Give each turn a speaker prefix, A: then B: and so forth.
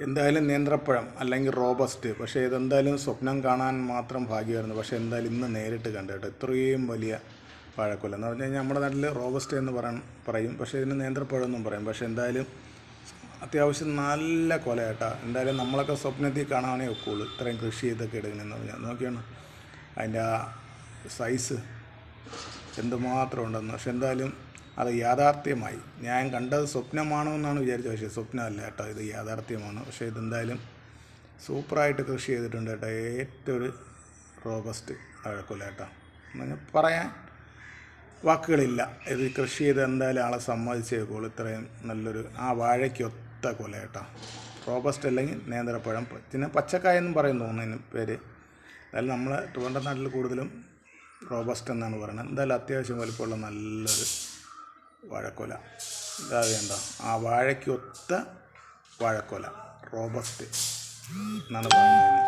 A: എന്തായാലും നേന്ത്രപ്പഴം അല്ലെങ്കിൽ റോബസ്റ്റ്, പക്ഷേ ഇതെന്തായാലും സ്വപ്നം കാണാൻ മാത്രം ഭാഗ്യമായിരുന്നു. പക്ഷേ എന്തായാലും ഇന്ന് നേരിട്ട് കണ്ടു കേട്ടോ. ഇത്രയും വലിയ വാഴക്കൊല എന്ന് പറഞ്ഞു കഴിഞ്ഞാൽ നമ്മുടെ നാട്ടിൽ റോബസ്റ്റ് എന്ന് പറയും, പക്ഷേ ഇതിന് നേന്ത്രപ്പഴം എന്നും പറയും. പക്ഷേ എന്തായാലും അത്യാവശ്യം നല്ല കൊല കേട്ടോ. എന്തായാലും നമ്മളൊക്കെ സ്വപ്നത്തിൽ കാണാനേ ഒക്കുള്ളൂ ഇത്രയും കൃഷി ചെയ്തൊക്കെ എടുക്കണമെന്ന് പറഞ്ഞാൽ. നോക്കിയാണ് അതിൻ്റെ ആ സൈസ് എന്തുമാത്രം ഉണ്ടെന്ന്. പക്ഷെ എന്തായാലും അത് യാഥാർത്ഥ്യമായി. ഞാൻ കണ്ടത് സ്വപ്നമാണോ എന്നാണ് വിചാരിച്ചത്, പക്ഷേ സ്വപ്നമല്ല കേട്ടോ, ഇത് യാഥാർത്ഥ്യമാണ്. പക്ഷേ ഇതെന്തായാലും സൂപ്പറായിട്ട് കൃഷി ചെയ്തിട്ടുണ്ട് കേട്ടോ. ഏറ്റവും ഒരു റോബസ്റ്റ് വാഴക്കൊല കേട്ടോ. എന്ന് പറയാൻ വാക്കുകളില്ല. ഇത് കൃഷി ചെയ്ത് എന്തായാലും ആളെ സമ്മതിച്ചേക്കുള്ളൂ. ഇത്രയും നല്ലൊരു ആ വാഴയ്ക്കൊത്ത കൊല കേട്ടോ. റോബസ്റ്റ് അല്ലെങ്കിൽ നേന്ത്രപ്പഴം, പിന്നെ പച്ചക്കായെന്നും പറയുന്നു തോന്നുന്നു പേര്. എന്തായാലും നമ്മൾ ട്രിവാൻഡ്രം നാട്ടിൽ കൂടുതലും റോബസ്റ്റ് എന്നാണ് പറയുന്നത്. എന്തായാലും അത്യാവശ്യം വലിപ്പമുള്ള നല്ലൊരു വാഴക്കൊല. ഇതാ വേണ്ട ആ വാഴയ്ക്കൊത്ത വാഴക്കൊല റോബസ്റ്റ് എന്നാണ് പറയുന്നത്.